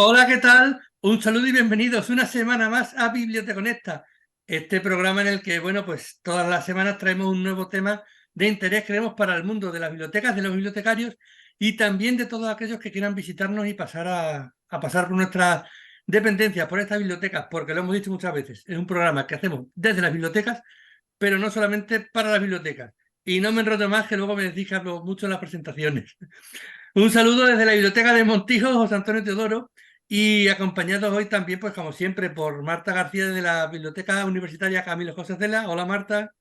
Hola, ¿qué tal? Un saludo y bienvenidos una semana más a Biblioteconecta, este programa en el que, bueno, pues todas las semanas traemos un nuevo tema de interés, creemos, para el mundo de las bibliotecas, de los bibliotecarios y también de todos aquellos que quieran visitarnos y pasar a pasar por nuestras dependencias, por estas bibliotecas, porque lo hemos dicho muchas veces, es un programa que hacemos desde las bibliotecas, pero no solamente para las bibliotecas. Y no me enrollo más, que luego me decís que hablo mucho en las presentaciones. Un saludo desde la Biblioteca de Montijo, José Antonio Teodoro, y acompañados hoy también, pues como siempre, por Marta García de la Biblioteca Universitaria Camilo José Cela. Hola Marta.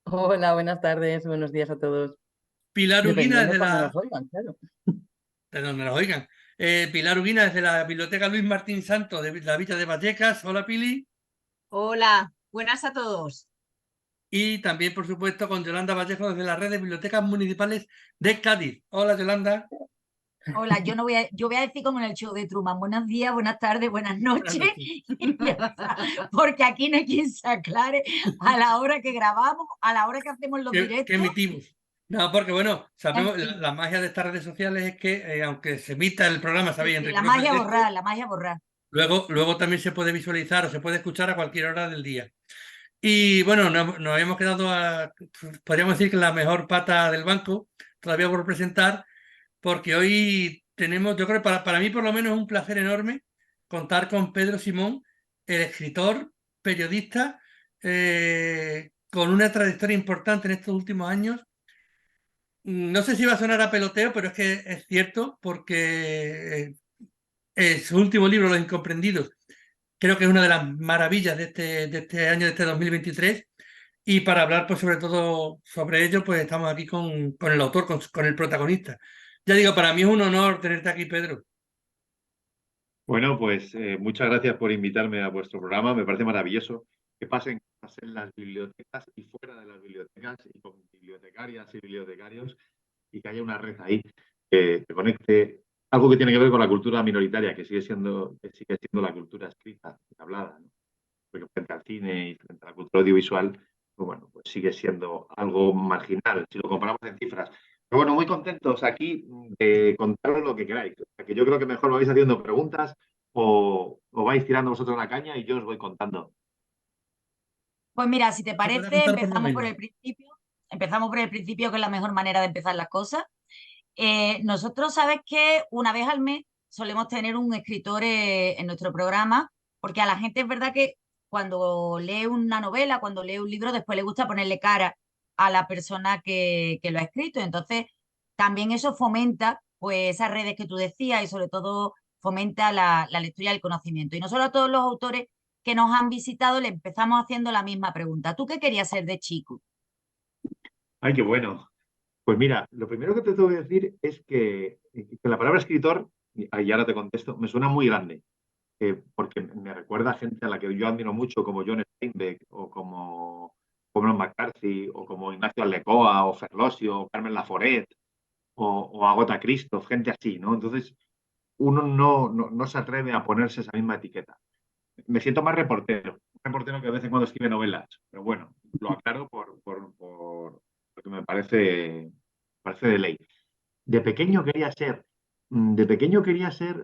Hola, buenas tardes, buenos días a todos. Pilar Uguina Dependiendo desde cuando la... nos oigan, claro. de donde nos oigan. Pilar Uguina desde la Biblioteca Luis Martín Santo de la Villa de Vallecas. Hola Pili. Hola, buenas a todos. Y también, por supuesto, con Yolanda Vallejo desde la Red de Bibliotecas Municipales de Cádiz. Hola Yolanda. Hola, yo voy a decir como en el show de Truman, buenos días, buenas tardes, buenas Buenas noches, noches. y ya está, porque aquí no hay quien se aclare a la hora que grabamos, a la hora que hacemos los Que directos, emitimos. No, porque bueno, en sabemos, la, fin, la magia de estas redes sociales es que, aunque se emita el programa, sí, ¿sabéis? En sí, la riguroso magia directo, borrar, la magia borrar. luego también se puede visualizar o se puede escuchar a cualquier hora del día. Y bueno, nos habíamos quedado podríamos decir que la mejor pata del banco, todavía por presentar, porque hoy tenemos, yo creo que para mí por lo menos es un placer enorme contar con Pedro Simón, el escritor, periodista, con una trayectoria importante en estos últimos años. No sé si va a sonar a peloteo, pero es que es cierto, porque su último libro, Los Incomprendidos, creo que es una de las maravillas de este año, de este 2023. Y para hablar, pues, sobre todo sobre ello, pues estamos aquí con el autor, con el protagonista. Ya digo, para mí es un honor tenerte aquí, Pedro. Bueno, pues muchas gracias por invitarme a vuestro programa. Me parece maravilloso que pasen cosas en las bibliotecas y fuera de las bibliotecas y con bibliotecarias y bibliotecarios y que haya una red ahí que conecte algo que tiene que ver con la cultura minoritaria, que sigue siendo la cultura escrita y hablada, ¿no? Porque frente al cine y frente a la cultura audiovisual, pues bueno, pues sigue siendo algo marginal si lo comparamos en cifras. Pero bueno, muy contentos aquí de contaros lo que queráis. O sea, que yo creo que mejor me vais haciendo preguntas o vais tirando vosotros la caña y yo os voy contando. Pues mira, si te Se puede parece, contar por lo menos. empezamos por el principio, que es la mejor manera de empezar las cosas. Nosotros, sabes que una vez al mes solemos tener un escritor en nuestro programa, porque a la gente es verdad que cuando lee una novela, cuando lee un libro, después le gusta ponerle cara a la persona que lo ha escrito. Entonces, también eso fomenta pues esas redes que tú decías y sobre todo fomenta la lectura y el conocimiento. Y no solo a todos los autores que nos han visitado le empezamos haciendo la misma pregunta. ¿Tú qué querías ser de chico? ¡Ay, qué bueno! Pues mira, lo primero que te tengo que decir es que la palabra escritor, y ahora te contesto, me suena muy grande. Porque me recuerda a gente a la que yo admiro mucho, como John Steinbeck, o como Cormac McCarthy, o como Ignacio Aldecoa, o Ferlosio, o Carmen Laforet, o Agatha Christoph, gente así, ¿no? Entonces, uno no se atreve a ponerse esa misma etiqueta. Me siento más reportero, un reportero que de vez en cuando escribe novelas, pero bueno, lo aclaro porque me parece de ley. De pequeño quería ser,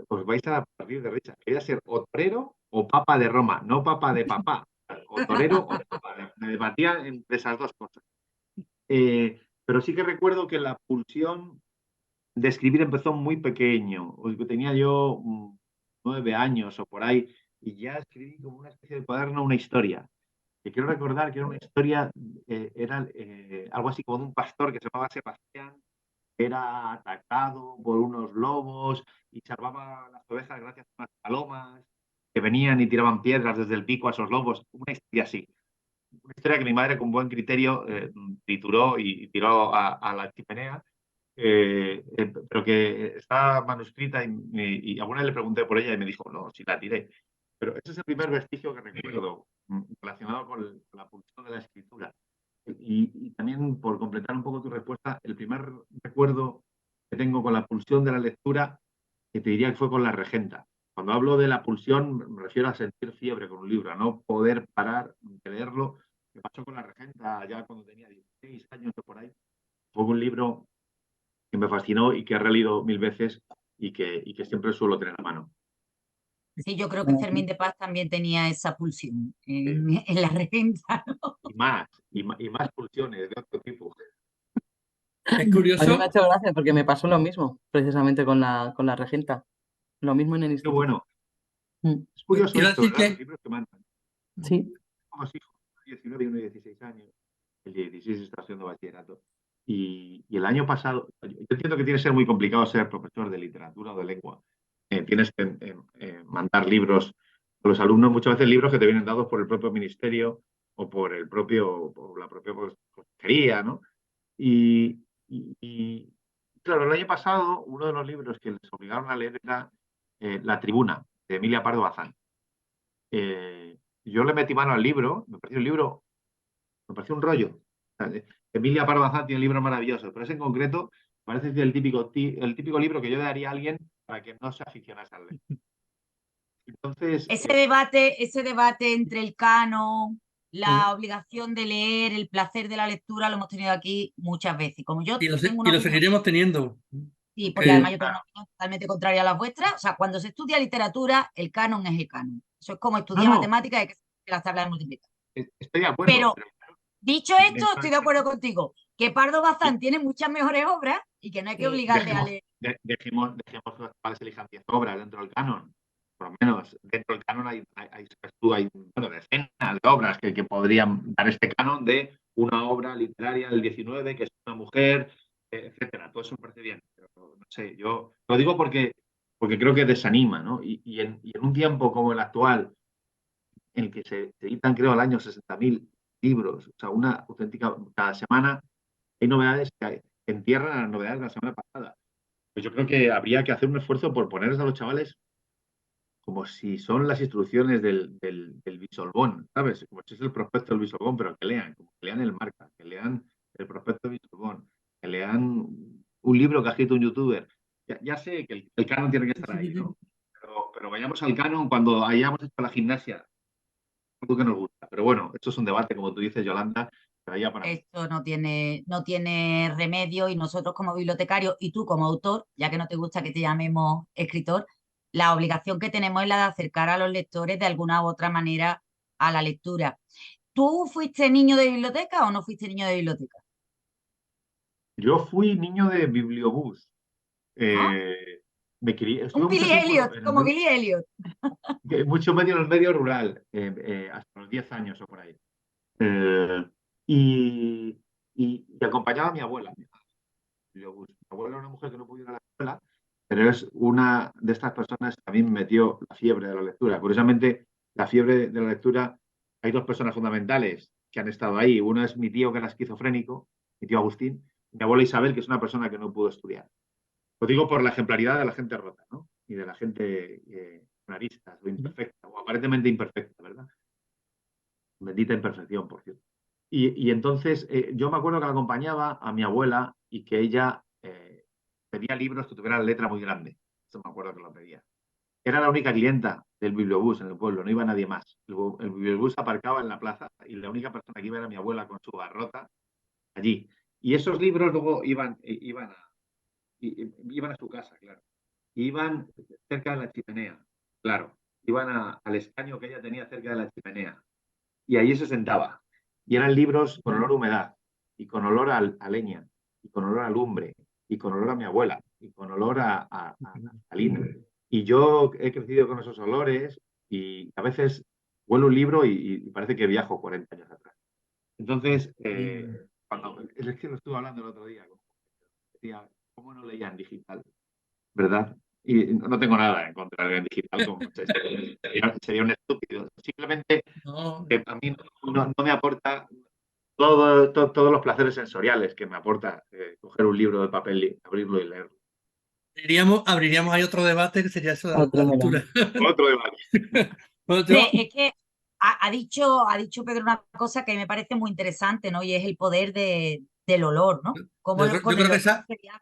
os vais a partir de risa, quería ser o torero o papa de Roma, no papa de papá, o torero o papa. Me debatía entre esas dos cosas. Pero sí que recuerdo que la pulsión de escribir empezó muy pequeño. Tenía yo 9 años o por ahí, y ya escribí como una especie de cuaderno, una historia. Que quiero recordar que era una historia, era algo así como de un pastor que se llamaba Sebastián, era atacado por unos lobos y salvaba las ovejas gracias a unas palomas que venían y tiraban piedras desde el pico a esos lobos. Una historia así. Una historia que mi madre con buen criterio trituró y tiró a la chimenea, pero que está manuscrita y alguna vez le pregunté por ella y me dijo, no, si la tiré. Pero ese es el primer vestigio que recuerdo relacionado con la pulsión de la escritura. Y también, por completar un poco tu respuesta, el primer recuerdo que tengo con la pulsión de la lectura, que te diría que fue con La Regenta. Cuando hablo de la pulsión, me refiero a sentir fiebre con un libro, a no poder parar de leerlo. Me pasó con La Regenta ya cuando tenía 16 años o por ahí. Fue un libro que me fascinó y que he releído mil veces y que siempre suelo tener a mano. Sí, yo creo que Fermín de Paz también tenía esa pulsión en la regenta, ¿no? Y más pulsiones de otro tipo. Es A mí me ha curioso, hecho gracia porque me pasó lo mismo, precisamente con la regenta. Lo mismo en el Qué instituto. bueno. Mm, Es curioso iba a esto, decir ¿verdad? Los que libros que mandan. Sí. Tengo dos hijos, uno de 19 y uno de 16 años. El de 16 está haciendo bachillerato. Y el año pasado, yo entiendo que tiene que ser muy complicado ser profesor de literatura o de lengua. Tienes que mandar libros a los alumnos, muchas veces libros que te vienen dados por el propio ministerio o por la propia consejería, ¿no? Y, claro, el año pasado uno de los libros que les obligaron a leer era La Tribuna, de Emilia Pardo Bazán. Yo le metí mano al libro, me pareció un libro, me pareció un rollo. O sea, Emilia Pardo Bazán tiene libros maravillosos, pero ese en concreto parece el típico libro que yo le daría a alguien para que no se aficionase al leer. Entonces, Ese debate entre el canon, la mm, obligación de leer, el placer de la lectura, lo hemos tenido aquí muchas veces. Como yo tengo y una lo opinión, seguiremos teniendo. sí, porque Que además yo tengo una opinión totalmente contraria a la vuestra, o sea, cuando se estudia literatura, el canon es el canon. Eso es como no, estudiar no, matemáticas y que las tablas de multiplicar. estoy de acuerdo, Pero pero dicho esto, estoy de acuerdo contigo, que Pardo Bazán tiene muchas mejores obras y que no hay que mm, obligarle a leer. dejemos que los chavales elijan 10 obras dentro del canon. Por lo menos dentro del canon hay bueno, decenas de obras que podrían dar este canon de una obra literaria del 19, que es una mujer, etcétera. Todo eso me parece bien. Pero no sé, yo lo digo porque creo que desanima, ¿no? Y en un tiempo como el actual, en el que se editan, creo, al año 60.000 libros, o sea, una auténtica, cada semana hay novedades que entierran a las novedades de la semana pasada. Pues yo creo que habría que hacer un esfuerzo por ponerles a los chavales como si son las instrucciones del Bisolbón, ¿sabes? Como si es el prospecto del Bisolbón, pero que lean, como que lean el Marca, que lean el prospecto del Bisolbón, que lean un libro que ha escrito un youtuber. Ya sé que el canon tiene que estar ahí, ¿no? Pero vayamos al canon cuando hayamos hecho la gimnasia, algo que nos gusta. Pero bueno, esto es un debate, como tú dices, Yolanda, que daría para mucho. Esto no tiene remedio y nosotros como bibliotecarios y tú como autor, ya que no te gusta que te llamemos escritor, la obligación que tenemos es la de acercar a los lectores de alguna u otra manera a la lectura. ¿Tú fuiste niño de biblioteca o no fuiste niño de biblioteca? Yo fui niño de bibliobús. ¿Ah? Estuve Un mucho Billy tiempo Elliot, en el como Billy Elliot. mucho medio en el medio rural, hasta los 10 años o por ahí. Eh, y, y acompañaba a mi abuela. Mi abuela era una mujer que no podía ir a la escuela, pero es una de estas personas que a mí me metió la fiebre de la lectura. Curiosamente, la fiebre de la lectura, hay dos personas fundamentales que han estado ahí. Uno es mi tío, que era esquizofrénico, mi tío Agustín, y mi abuela Isabel, que es una persona que no pudo estudiar. Lo digo por la ejemplaridad de la gente rota, ¿no? Y de la gente con aristas o imperfecta, o aparentemente imperfecta, ¿verdad? Bendita imperfección, por cierto. Y entonces yo me acuerdo que la acompañaba a mi abuela y que ella pedía libros que tuvieran letra muy grande. Eso me acuerdo que lo pedía. Era la única clienta del bibliobús en el pueblo, no iba nadie más. El bibliobús aparcaba en la plaza y la única persona que iba era mi abuela con su garrota allí. Y esos libros luego iban a su casa, claro. Iban cerca de la chimenea, claro. Iban al escaño que ella tenía cerca de la chimenea. Y allí se sentaba. Y eran libros con olor a humedad, y con olor a leña, y con olor a lumbre, y con olor a mi abuela, y con olor a naftalina. Y yo he crecido con esos olores y a veces huelo un libro y parece que viajo 40 años atrás. Entonces, es que lo estuve hablando el otro día, decía, ¿cómo no leían digital? ¿Verdad? Y no tengo nada en contra del digital, como sería un estúpido. Simplemente no, que a mí no me aporta todos los placeres sensoriales que me aporta coger un libro de papel, abrirlo y leerlo. abriríamos ahí otro debate que sería eso de Otro la melón. lectura. Otro debate. Bueno, Es que ha dicho Pedro una cosa que me parece muy interesante, ¿no? Y es el poder del olor, ¿no? Cómo yo con el creo que olor se viaja.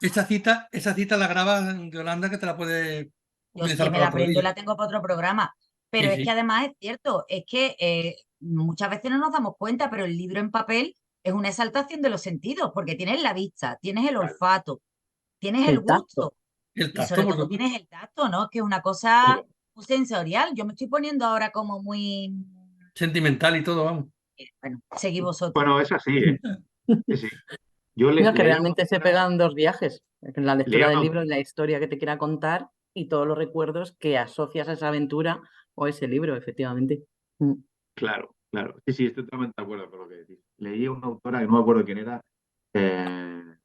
esa cita la graba Yolanda, que te la puede Yo sí que utilizar me para la otro aprendo y día. la tengo para otro programa. Pero Sí, es que sí. además es cierto, es que muchas veces no nos damos cuenta, pero el libro en papel es una exaltación de los sentidos, porque tienes la vista, tienes el Claro, olfato, tienes el El tacto. gusto El y tacto, sobre por todo supuesto. tienes el tacto, ¿no? Que es una cosa todo. muy sensorial. Yo me estoy poniendo ahora como muy... Sentimental y todo, vamos. Bueno, seguí vosotros. Bueno, es así, ¿eh? Sí, sí. Yo No, que leía una realmente se autora, pegan dos viajes, en la lectura leía del una libro, la historia que te quiera contar y todos los recuerdos que asocias a esa aventura o a ese libro, efectivamente. Mm. Claro, claro. Sí, sí, estoy totalmente de acuerdo con lo que decís. Leí una autora, que no me acuerdo quién era, eh,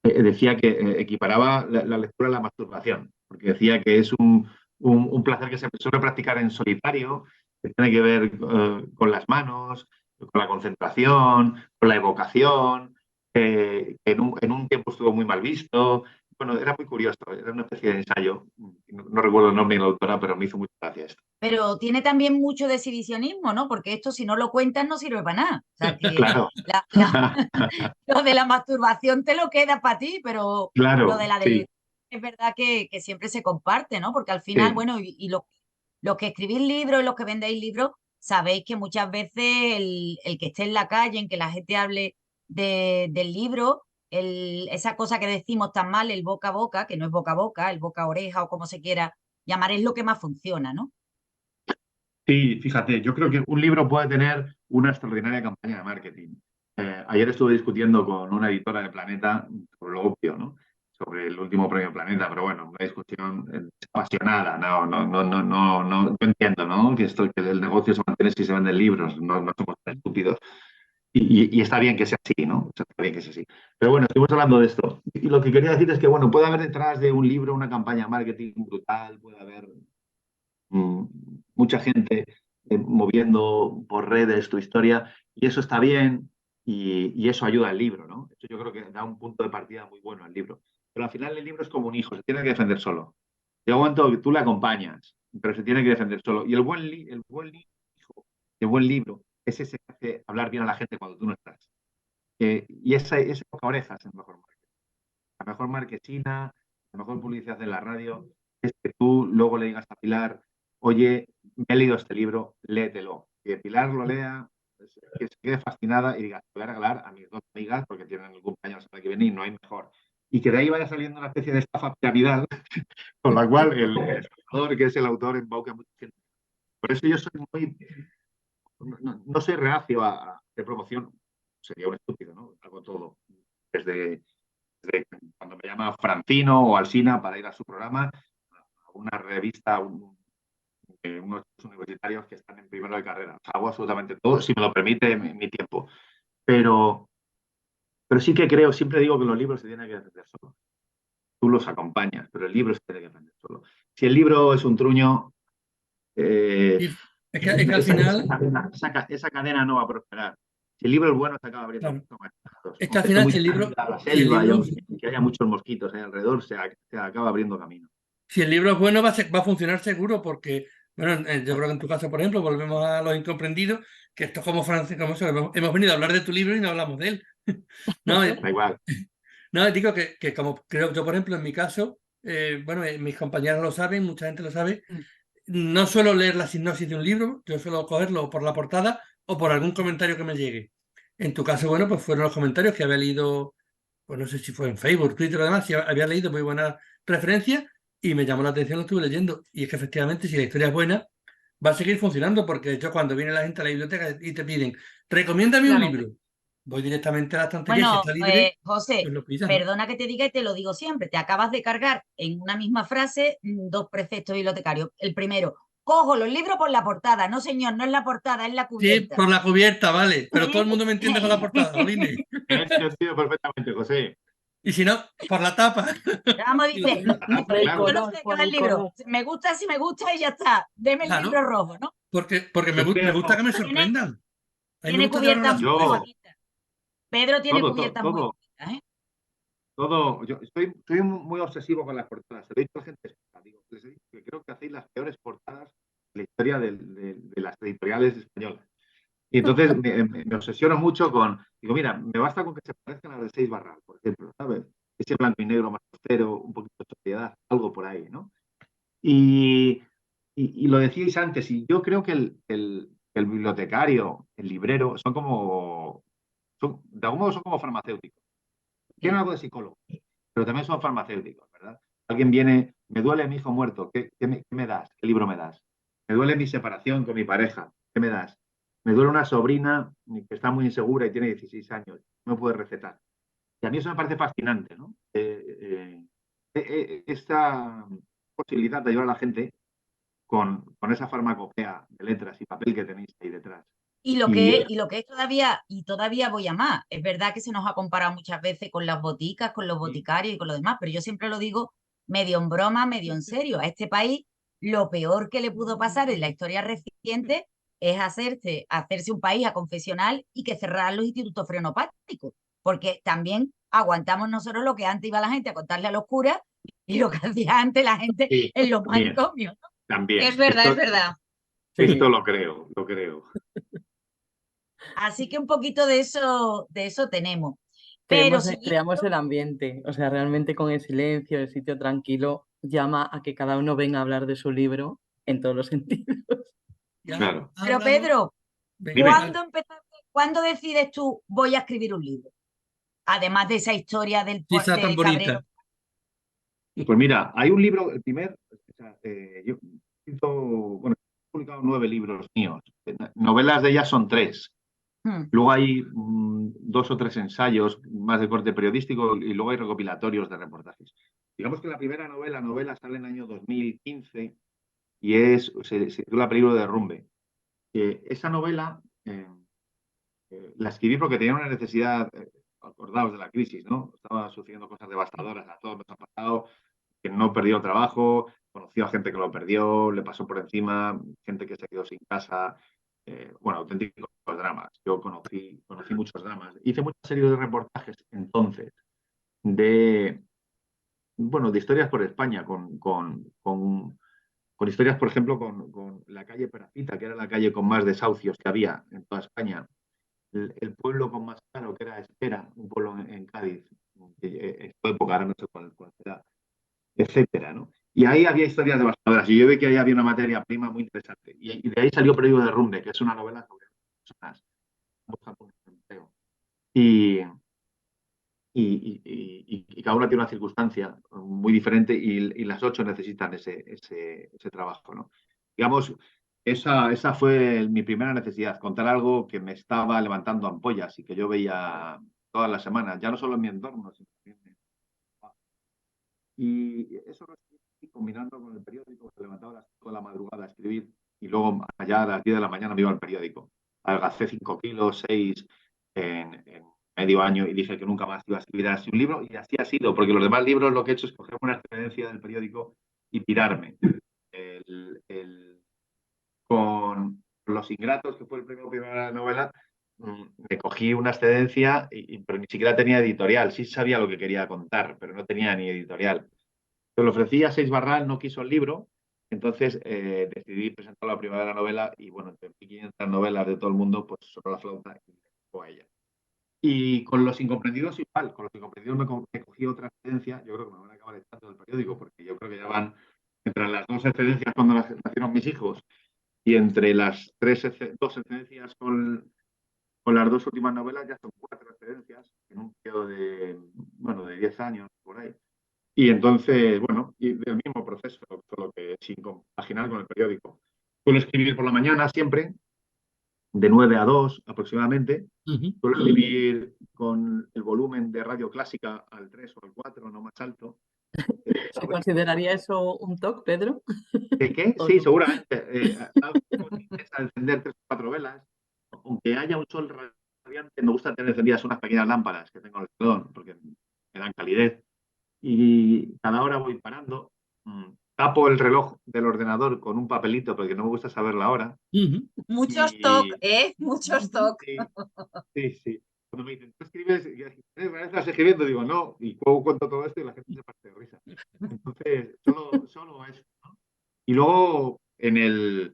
decía que equiparaba la lectura a la masturbación, porque decía que es un placer que se suele practicar en solitario, que tiene que ver con las manos, con la concentración, con la evocación, que en un tiempo estuvo muy mal visto. Bueno, era muy curioso, era una especie de ensayo. No recuerdo el nombre de la autora, pero me hizo mucha gracia esto. Pero tiene también mucho de exhibicionismo, ¿no? Porque esto, si no lo cuentas, no sirve para nada. O sea, que Claro, lo de la masturbación te lo queda para ti, pero lo claro, de la sí, lectura es verdad que siempre se comparte, ¿no? Porque al final, sí. bueno, y los que escribís libros y los que vendéis libros, sabéis que muchas veces el que esté en la calle, en que la gente hable del libro, esa cosa que decimos tan mal, el boca a boca, que no es boca a boca, el boca a oreja o como se quiera llamar, es lo que más funciona, ¿no? Sí, fíjate, yo creo que un libro puede tener una extraordinaria campaña de marketing. Ayer estuve discutiendo con una editora de Planeta sobre lo obvio, ¿no? Sobre el último premio Planeta, pero bueno, una discusión apasionada. No, yo entiendo, ¿no? Que el negocio se mantiene si se venden libros, no somos tan estúpidos. Y está bien que sea así, ¿no? O sea, está bien que sea así. Pero bueno, estuvimos hablando de esto. Y lo que quería decir es que, bueno, puede haber detrás de un libro una campaña de marketing brutal, puede haber mm, mucha gente moviendo por redes tu historia y eso está bien y eso ayuda al libro, ¿no? Eso yo creo que da un punto de partida muy bueno al libro. Pero al final el libro es como un hijo, se tiene que defender solo. Llega un momento que tú le acompañas, pero se tiene que defender solo. Y el buen hijo, el buen libro es ese que hace hablar bien a la gente cuando tú no estás. Y ese boca a orejas es el mejor marketing. La mejor marquesina, la mejor publicidad en la radio es que tú luego le digas a Pilar, oye, me he leído este libro, léetelo. Que Pilar lo lea, pues, que se quede fascinada y diga, voy a regalar a mis dos amigas porque tienen el cumpleaños la semana que viene y no hay mejor. Y que de ahí vaya saliendo una especie de estafa piramidal con la cual el autor, que es el autor, embauca a mucha gente. Por eso yo soy muy, no soy reacio a de promoción, sería un estúpido, ¿no? Hago todo. Desde cuando me llama Francino o Alsina para ir a su programa, a una revista, unos universitarios que están en primero de carrera. Hago absolutamente todo, si me lo permite mi tiempo. Pero, pero sí que creo, siempre digo que los libros se tienen que defender solos. Tú los acompañas, pero el libro se tiene que defender solo. Si el libro es un truño, Y es que al final, esa cadena no va a prosperar. Si el libro es bueno, se acaba abriendo claro, mucho más mercados. es que al Aunque esté final muy si el libro, tranquila la si el selva y libro, aunque haya muchos mosquitos ahí alrededor, se acaba abriendo camino. si el libro es bueno, va a funcionar seguro porque, bueno, yo creo que en tu caso, por ejemplo, volvemos a los incomprendidos, que esto es como Francis, como eso, hemos venido a hablar de tu libro y no hablamos de él. No, Da igual. no, digo que como creo yo, por ejemplo, en mi caso, bueno, mis compañeros lo saben, mucha gente lo sabe, no suelo leer la sinopsis de un libro, yo suelo cogerlo por la portada o por algún comentario que me llegue. En tu caso, bueno, pues fueron los comentarios que había leído, pues no sé si fue en Facebook, Twitter o demás, si había leído muy buenas referencias y me llamó la atención, lo estuve leyendo. Y es que efectivamente, si la historia es buena, va a seguir funcionando, porque de hecho cuando viene la gente a la biblioteca y te piden, recomiéndame un Claro. libro, voy directamente a la estantería y si Bueno, está libre, José, pues lo pidas, ¿no? perdona que te diga y te lo digo siempre, te acabas de cargar en una misma frase dos preceptos bibliotecarios. El primero, cojo los libros por la portada. No, señor, no es la portada, es la Sí, cubierta. por la cubierta, vale, pero todo el mundo me entiende con la portada, Jolines. Te he entendido perfectamente, José. Y si no, por la tapa. Vamos, Digo, dice, Por el yo Claro. no color, sé de qué por va el el libro. color. Me gusta y ya está. Deme el libro claro, rojo, ¿no? porque Yo me creo, gusta que me Tiene, sorprendan. A mí me tiene gusta llevarme la cubiertas muy yo, sorpresa. bonitas. Pedro tiene cubiertas muy todo, bonitas, ¿eh? yo estoy muy obsesivo con las portadas. Se lo he dicho a gente, digo, les he dicho que creo que hacéis las peores portadas de la historia de las editoriales españolas. Y entonces me obsesiono mucho digo, mira, me basta con que se parezcan a las de Seis Barral, por ejemplo, ¿sabes? Ese blanco y negro más austero, un poquito de sociedad, algo por ahí, ¿no? Y, y lo decíais antes, y yo creo que el bibliotecario, el librero, de algún modo son como farmacéuticos. Tienen Sí. algo de psicólogo, pero también son farmacéuticos, ¿verdad? Alguien viene, Me duele mi hijo muerto, ¿qué me das? ¿Qué libro me das? Me duele mi separación con mi pareja, ¿qué me das? Me duele una sobrina que está muy insegura y tiene 16 años, no me puede recetar. Y a mí eso me parece fascinante, ¿no? Esta posibilidad de ayudar a la gente con esa farmacopea de letras y papel que tenéis ahí detrás. Y lo Y que es, y lo que es todavía voy a más. Es verdad que se nos ha comparado muchas veces con las boticas, con los boticarios y con lo demás, pero yo siempre lo digo medio en broma, medio en serio. A este país lo peor que le pudo pasar en la historia reciente es hacerse un país aconfesional y que cerrar los institutos frenopáticos, porque también aguantamos nosotros lo que antes iba la gente a contarle a los curas y lo que hacía antes la gente sí, en los también, manicomios. también. Es verdad, es verdad. Esto Sí. lo creo, lo creo. Así que un poquito de eso tenemos. Pero Creamos siguiendo, el ambiente, o sea, realmente con el silencio, el sitio tranquilo, llama a que cada uno venga a hablar de su libro en todos los sentidos. Ya Claro. has pero hablado. Pedro, Venga, Dime. dale. ¿cuándo decides tú voy a escribir un libro? Además de esa historia Sí, está tan del cabrero. bonita. Pues mira, hay un libro, el primer, o sea, yo bueno, he publicado 9 libros míos. Novelas de ellas son 3. Hmm, Luego hay 2 o 3 ensayos más de corte periodístico y luego hay recopilatorios de reportajes. Digamos que la primera novela sale en el año 2015 y se titula Peligro de derrumbe. Esa novela la escribí porque tenía una necesidad, acordaos de la crisis, ¿no? Estaban sucediendo cosas devastadoras, a todos nos ha pasado, que no perdió trabajo, conoció a gente que lo perdió, le pasó por encima, gente que se quedó sin casa, bueno, auténticos dramas. Yo conocí muchos dramas. Hice muchas series de reportajes entonces de, bueno, de historias por España, con historias, por ejemplo, con la calle Perafita, que era la calle con más desahucios que había en toda España. El pueblo con más caro, que era Espera, un pueblo en Cádiz, en su época, ahora no sé cuál será, etcétera, ¿no? Y ahí había historias devastadoras. Y yo vi que ahí había una materia prima muy interesante. Y de ahí salió Peligro de derrumbe, que es una novela sobre personas buscando un empleo. Y cada una tiene una circunstancia muy diferente y las 8 necesitan ese trabajo, ¿no? Digamos, esa fue mi primera necesidad, contar algo que me estaba levantando ampollas y que yo veía todas las semanas, ya no solo en mi entorno, sino también en mi trabajo. Y eso lo escribí combinando con el periódico, me levantaba a las 5 de la madrugada a escribir y luego allá a las 10 de la mañana me iba al periódico. Adelgacé 5 kilos, 6 en medio año y dije que nunca más iba a escribir así un libro y así ha sido, porque los demás libros lo que he hecho es coger una excedencia del periódico y tirarme. Con Los Ingratos, que fue el premio primera novela, me cogí una excedencia, pero ni siquiera tenía editorial. Sí sabía lo que quería contar, pero no tenía ni editorial. Se lo ofrecí a Seix Barral, no quiso el libro, entonces decidí presentar la primera novela y bueno, entre 1.500 novelas de todo el mundo, pues solo la flauta y fue a ella. Y con Los Incomprendidos igual, con Los Incomprendidos me cogí otra excedencia, yo creo que me van a acabar echando del periódico, porque yo creo que ya van entre las 2 excedencias cuando nacieron mis hijos y entre las 2 excedencias con las 2 últimas novelas ya son 4 excedencias en un periodo de 10 años por ahí. Y entonces, bueno, y del mismo proceso, solo que sin compaginar con el periódico. Suelo escribir por la mañana siempre, de 9 a 2 aproximadamente. Suelo escribir con el volumen de radio clásica al 3 o al 4, no más alto. ¿Se consideraría eso un TOC, Pedro? ¿Qué? ¿O Sí, no? seguramente. Algo que me interesa encender 3 o 4 velas. Aunque haya un sol radiante, me gusta tener encendidas unas pequeñas lámparas que tengo en el salón, porque me dan calidez. Y cada hora voy parando, tapo el reloj del ordenador con un papelito porque no me gusta saber la hora. muchos TOC, Y ¿eh? Muchos TOC. sí, sí, sí. Cuando me dicen, ¿tú escribes? Y ¿estás escribiendo? Digo, no. Y luego cuento todo esto y la gente se parte de risa. Entonces, solo eso, ¿no? Y luego en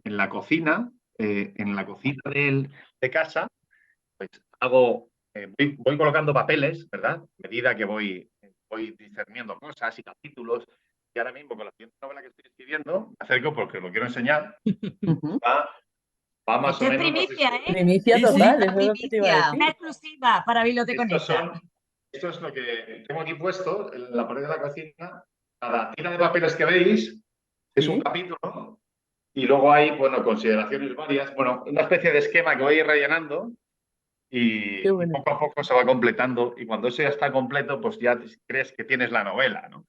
la cocina, de casa, pues voy colocando papeles, ¿verdad? A medida que voy discerniendo cosas y capítulos. Y ahora mismo, con la siguiente novela que estoy escribiendo, me acerco porque lo quiero enseñar. Va más Esto o es menos. primicia, ¿eh? Primicia Sí, total, sí. eso es lo que te iba a Primicia, decir. una exclusiva para Biblioteconeta. Esto es lo que tengo aquí puesto en la pared de la cocina. cada tira de papeles que veis es un Sí. capítulo y luego hay, bueno, consideraciones varias, bueno, una especie de esquema que voy a ir rellenando Qué y bueno. poco a poco se va completando y cuando eso ya está completo, pues ya crees que tienes la novela, ¿no?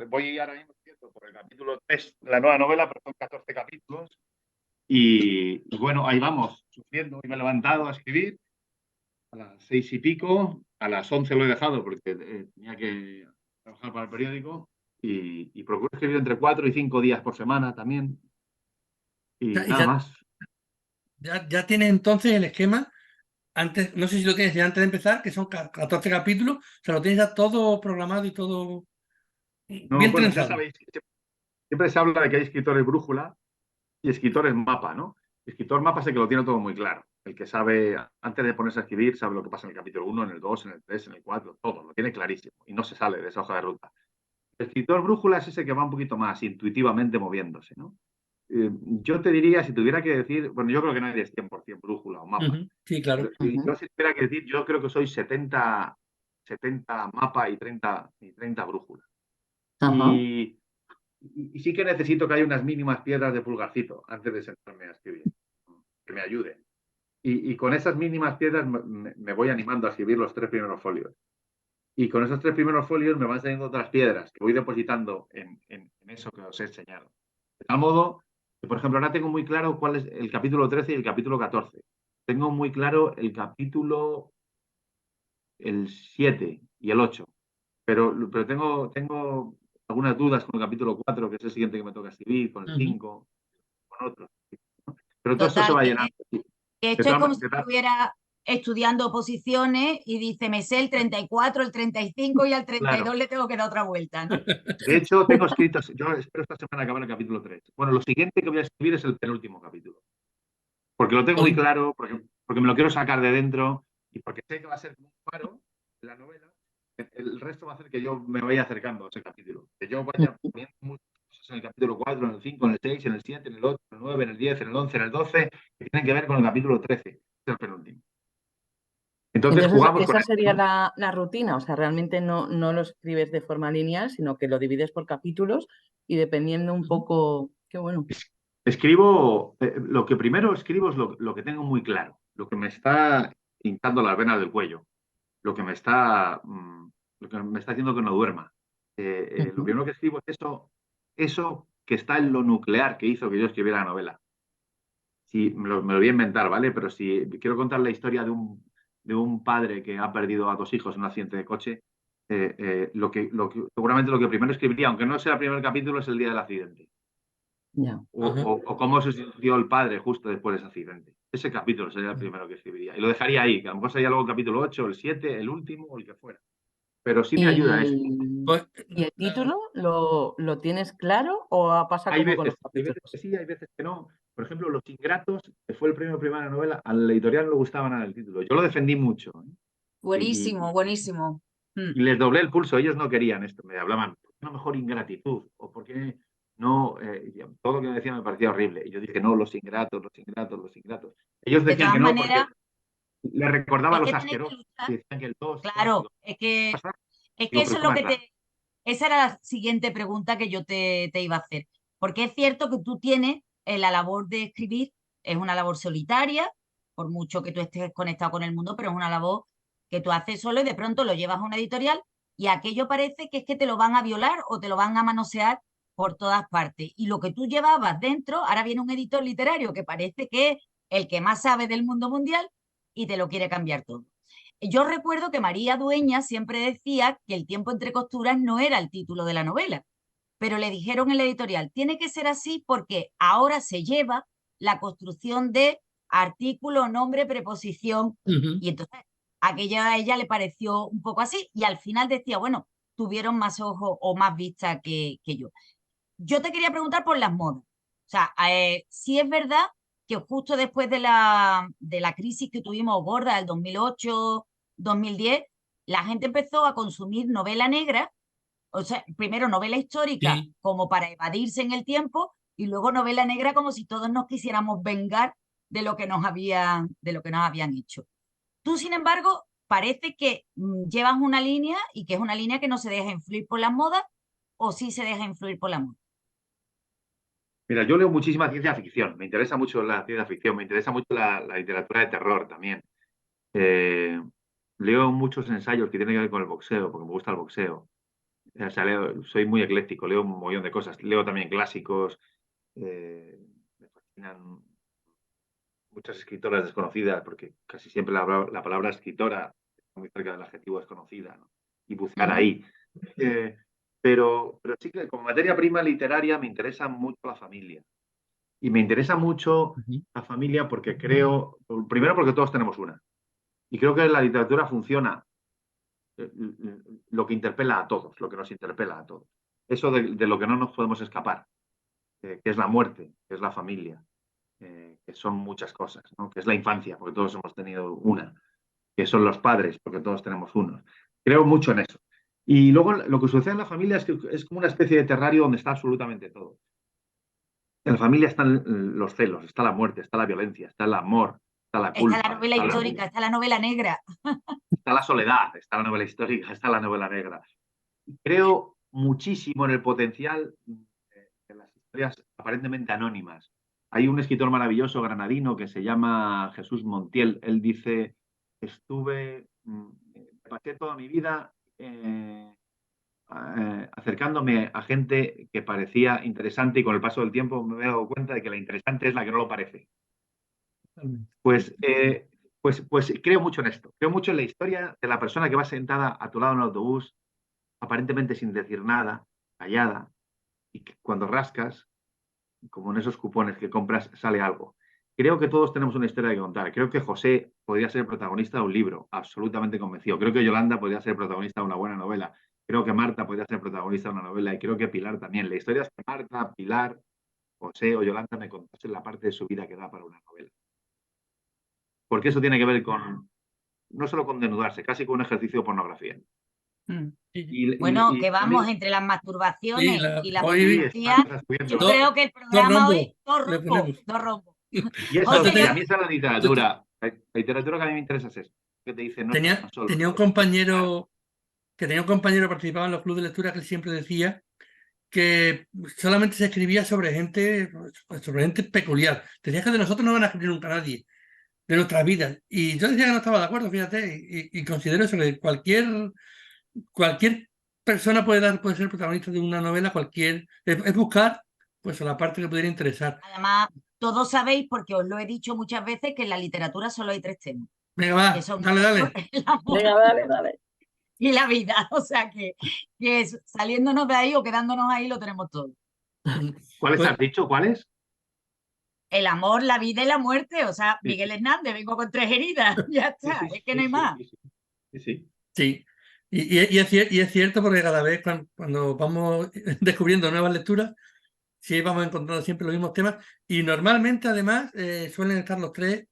Voy ahora mismo por el capítulo 3 de la nueva novela, pero son 14 capítulos y bueno, ahí vamos, sufriendo. Y me he levantado a escribir a las 6 y pico, a las 11 lo he dejado porque tenía que trabajar para el periódico y procuro escribir entre 4 y 5 días por semana también y Y nada más. ya tienes entonces el esquema, antes, no sé si lo tienes ya antes de empezar, que son 14 capítulos, o sea, lo tienes ya todo programado y todo No, bien bueno, ya trenzado. sabéis, siempre se habla de que hay escritores brújula y escritores mapa, ¿no? El escritor mapa es el que lo tiene todo muy claro, el que sabe, antes de ponerse a escribir, sabe lo que pasa en el capítulo 1, en el 2, en el 3, en el 4, todo, lo tiene clarísimo y no se sale de esa hoja de ruta. El escritor brújula es ese que va un poquito más intuitivamente moviéndose, ¿no? Yo te diría, si tuviera que decir, bueno, yo creo que nadie es 100% brújula o mapa, Sí, claro. pero yo si tuviera que decir, yo creo que soy 70 mapa y 30 brújula. Ajá. Y sí que necesito que haya unas mínimas piedras de pulgarcito antes de sentarme a escribir, que me ayuden. Y con esas mínimas piedras me voy animando a escribir los 3 primeros folios. Y con esos 3 primeros folios me van saliendo otras piedras que voy depositando en eso que os he enseñado. De tal modo que, por ejemplo, ahora tengo muy claro cuál es el capítulo 13 y el capítulo 14. Tengo muy claro el capítulo el 7 y el 8. Pero tengo algunas dudas con el capítulo 4, que es el siguiente que me toca escribir, con el 5, con otros. Pero todo esto se Total, va que llenando. De esto es como si de tal- estuviera estudiando oposiciones y dice, me sé el 34, el 35 y al claro. 32 le tengo que dar otra vuelta, ¿no? De hecho, tengo escritos, yo espero esta semana acabar el capítulo 3. Bueno, lo siguiente que voy a escribir es el penúltimo capítulo. Porque lo tengo muy Hoy, claro, porque me lo quiero sacar de dentro y porque sé que va a ser como un faro en la novela. El resto va a hacer que yo me vaya acercando a ese capítulo. Que yo vaya poniendo muchas cosas en el capítulo 4, en el 5, en el 6, en el 7, en el 8, en el 9, en el 10, en el 11, en el 12, que tienen que ver con el capítulo 13, que es el penúltimo. Entonces Entonces, jugamos con esa eso, sería ¿no? la rutina, o sea, realmente no lo escribes de forma lineal, sino que lo divides por capítulos y dependiendo un poco, qué bueno. Escribo, lo que primero escribo es lo que tengo muy claro, lo que me está hinchando las venas del cuello, lo que me está, lo que me está haciendo que no duerma. Lo Ujú. primero que escribo es eso que está en lo nuclear que hizo que yo escribiera la novela. Si, me lo voy a inventar, ¿vale? Pero si quiero contar la historia de un padre que ha perdido a 2 hijos en un accidente de coche, seguramente lo que primero escribiría, aunque no sea el primer capítulo, es el día del accidente. Ya. O cómo se sintió el padre justo después de ese accidente. Ese capítulo sería el primero que escribiría. Y lo dejaría ahí, que a lo mejor sería luego el capítulo 8, el 7, el último o el que fuera. Pero sí me ayuda a esto. ¿Y, pues, y el título lo tienes claro o pasa Hay como con los veces, hay veces que capítulos? sí, hay veces que no. Por ejemplo, Los Ingratos, que fue el premio primera novela, al editorial no le gustaba nada el título. Yo lo defendí mucho, ¿eh? Y, Buenísimo, buenísimo. y les doblé el pulso. Ellos no querían esto. Me hablaban, ¿por qué no mejor ingratitud? ¿O por qué no? Todo lo que me decían me parecía horrible. Y yo dije, no, los ingratos, los ingratos, los ingratos. Ellos De decían todas que no porque maneras, les recordaba a es los que tenéis que asquerosos. luchar. Y decían que el 2, Claro, digo, es que digo, pero eso es esto lo más que raro. esa era la siguiente pregunta que yo te iba a hacer. Porque es cierto que tú tienes la labor de escribir, es una labor solitaria, por mucho que tú estés conectado con el mundo, pero es una labor que tú haces solo y de pronto lo llevas a una editorial y aquello parece que es que te lo van a violar o te lo van a manosear por todas partes. Y lo que tú llevabas dentro, ahora viene un editor literario que parece que es el que más sabe del mundo mundial y te lo quiere cambiar todo. Yo recuerdo que María Dueña siempre decía que El tiempo entre costuras no era el título de la novela, pero le dijeron en la editorial, tiene que ser así porque ahora se lleva la construcción de artículo, nombre, preposición, y entonces aquella a ella le pareció un poco así, y al final decía, bueno, tuvieron más ojos o más vista que yo. Yo te quería preguntar por las modas. O sea, sí es verdad que justo después de la crisis que tuvimos gorda del 2008, 2010, la gente empezó a consumir novela negra, o sea, primero novela histórica Sí, como para evadirse en el tiempo y luego novela negra como si todos nos quisiéramos vengar de lo que nos habían hecho. Tú, sin embargo, parece que llevas una línea y que es una línea que no se deja influir por las modas o sí se deja influir por la muerte? Mira, yo leo muchísima ciencia ficción, me interesa mucho la ciencia ficción, me interesa mucho la literatura de terror también. Leo muchos ensayos que tienen que ver con el boxeo, porque me gusta el boxeo. O sea, soy muy ecléctico, leo un montón de cosas. Leo también clásicos, me fascinan muchas escritoras desconocidas, porque casi siempre la palabra escritora está muy cerca del adjetivo desconocida, ¿no? Y bucear ahí. Pero sí que como materia prima literaria me interesa mucho la familia. Y me interesa mucho la familia porque creo, primero porque todos tenemos una. Y creo que la literatura funciona lo que interpela a todos, lo que nos interpela a todos. Eso de lo que no nos podemos escapar, que es la muerte, que es la familia, que son muchas cosas, ¿no? Que es la infancia, porque todos hemos tenido una, que son los padres, porque todos tenemos uno. Creo mucho en eso. Y luego lo que sucede en la familia es que es como una especie de terrario donde está absolutamente todo. En la familia están los celos, está la muerte, está la violencia, está el amor, está la culpa. Está la novela histórica, está la novela negra. Está la soledad, está la novela histórica, está la novela negra. Creo muchísimo en el potencial de las historias aparentemente anónimas. Hay un escritor maravilloso granadino que se llama Jesús Montiel. Él dice, pasé toda mi vida acercándome a gente que parecía interesante y con el paso del tiempo me he dado cuenta de que la interesante es la que no lo parece. Pues creo mucho en esto. Creo mucho en la historia de la persona que va sentada a tu lado en el autobús, aparentemente sin decir nada, callada, y que cuando rascas, como en esos cupones que compras, sale algo. Creo que todos tenemos una historia que contar. Creo que José podría ser protagonista de un libro, absolutamente convencido. Creo que Yolanda podría ser protagonista de una buena novela. Creo que Marta podría ser protagonista de una novela y creo que Pilar también. La historia es que Marta, Pilar, José o Yolanda me contasen la parte de su vida que da para una novela. Porque eso tiene que ver con, no solo con desnudarse, casi con un ejercicio de pornografía. Bueno, que vamos entre las masturbaciones y la pornografía. Yo creo que el programa hoy, dos rombos. Y eso, a mí esa es la literatura. La literatura que a mí me interesa es eso. Que te dice, no, tenía un compañero que participaba en los clubes de lectura que él siempre decía que solamente se escribía sobre gente peculiar. Decía que de nosotros no van a escribir nunca nadie, de nuestras vidas. Y yo decía que no estaba de acuerdo, fíjate, y considero eso, que cualquier persona puede ser protagonista de una novela, es buscar pues la parte que pudiera interesar. Además, todos sabéis, porque os lo he dicho muchas veces, que en la literatura solo hay 3 temas. Venga, va, dale. Venga, dale. Y la vida, o sea que saliéndonos de ahí o quedándonos ahí lo tenemos todo. ¿Cuáles has dicho? ¿Cuáles? El amor, la vida y la muerte. O sea, Miguel Hernández, vengo con 3 heridas, ya está, es que no hay más. Sí. Y es cierto porque cada vez cuando vamos descubriendo nuevas lecturas, sí vamos encontrando siempre los mismos temas y normalmente además suelen estar los 3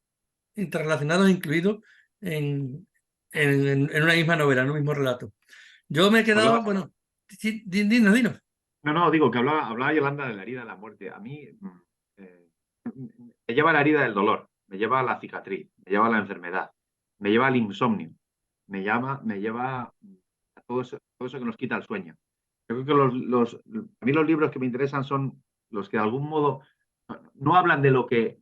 interrelacionados, incluidos en una misma novela, en un mismo relato. Yo me he quedado, bueno, dinos. No, digo que hablaba Yolanda de la herida de la muerte. A mí me lleva a la herida del dolor, me lleva a la cicatriz, me lleva a la enfermedad, me lleva al insomnio, me lleva a todo eso que nos quita el sueño. Yo creo que a mí los libros que me interesan son los que de algún modo no hablan de lo que...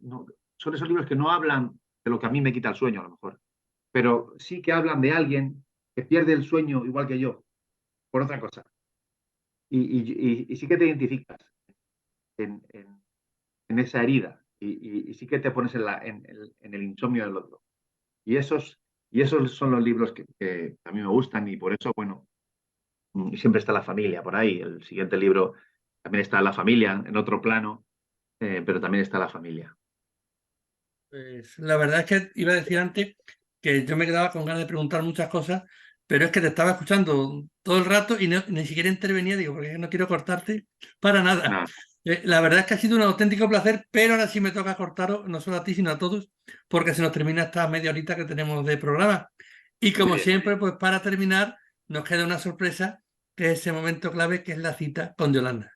son esos libros que no hablan de lo que a mí me quita el sueño, a lo mejor. Pero sí que hablan de alguien que pierde el sueño igual que yo, por otra cosa. Y sí que te identificas en esa herida y sí que te pones en el insomnio del otro. Y esos son los libros que a mí me gustan y por eso, bueno, siempre está la familia por ahí. El siguiente libro también está la familia en otro plano, pero también está la familia. Pues la verdad es que iba a decir antes que yo me quedaba con ganas de preguntar muchas cosas, pero es que te estaba escuchando todo el rato y ni siquiera intervenía, digo, porque no quiero cortarte para nada. No. La verdad es que ha sido un auténtico placer, pero ahora sí me toca cortaros, no solo a ti, sino a todos, porque se nos termina esta media horita que tenemos de programa. Y como siempre, pues para terminar, nos queda una sorpresa, que es ese momento clave, que es la cita con Yolanda.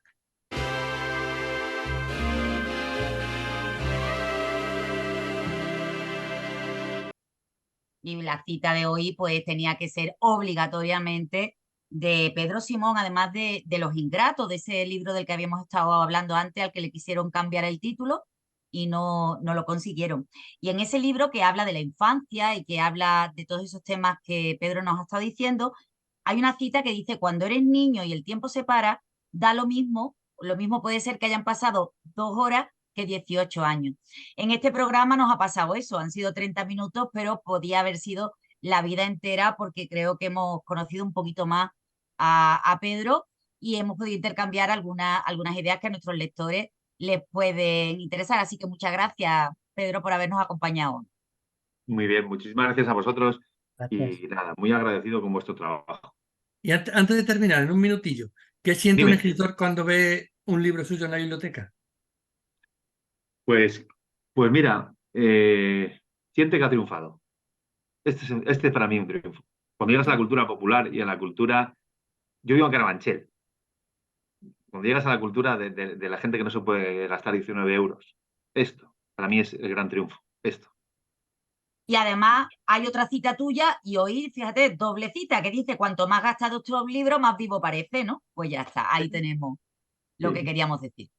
Y la cita de hoy pues tenía que ser obligatoriamente de Pedro Simón, además de Los Ingratos, de ese libro del que habíamos estado hablando antes, al que le quisieron cambiar el título y no lo consiguieron. Y en ese libro que habla de la infancia y que habla de todos esos temas que Pedro nos ha estado diciendo, hay una cita que dice, cuando eres niño y el tiempo se para, da lo mismo puede ser que hayan pasado 2 horas que 18 años. En este programa nos ha pasado eso, han sido 30 minutos, pero podía haber sido la vida entera porque creo que hemos conocido un poquito más a Pedro y hemos podido intercambiar algunas ideas que a nuestros lectores les pueden interesar. Así que muchas gracias, Pedro, por habernos acompañado. Muy bien, muchísimas gracias a vosotros Gracias. y nada, muy agradecido con vuestro trabajo. Y antes de terminar, en un minutillo, ¿qué siente un Dime. escritor cuando ve un libro suyo en la biblioteca? Pues mira, siente que ha triunfado. Este para mí es un triunfo. Cuando llegas a la cultura popular y a la cultura, yo vivo en Carabanchel, cuando llegas a la cultura de la gente que no se puede gastar 19 euros, esto para mí es el gran triunfo, esto. Y además hay otra cita tuya y hoy, fíjate, doble cita que dice, cuanto más gastados tu libro, más vivo parece, ¿no? Pues ya está, ahí tenemos lo que queríamos decir.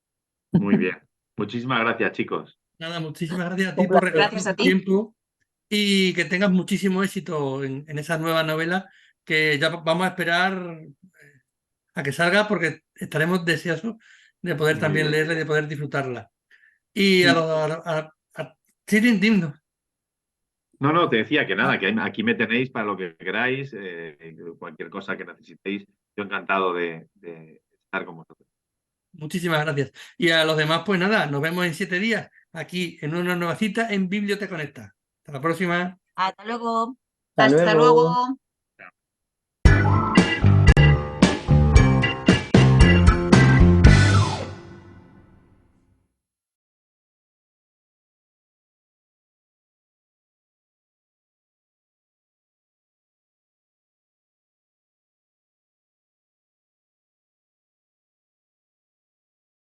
Muy bien. Muchísimas gracias, chicos. Nada, muchísimas gracias a ti Un por placer. regalarnos Gracias a tu ti. tiempo y que tengas muchísimo éxito en esa nueva novela que ya vamos a esperar a que salga porque estaremos deseosos de poder Muy también bien. leerla y de poder disfrutarla. Y Y- sí, dime. No, te decía que nada, que aquí me tenéis para lo que queráis, cualquier cosa que necesitéis. Yo encantado de estar con vosotros. Muchísimas gracias. Y a los demás, pues nada, nos vemos en 7 días aquí en una nueva cita en Biblioteca Conecta. Hasta la próxima. Hasta luego. Hasta Hasta luego. luego.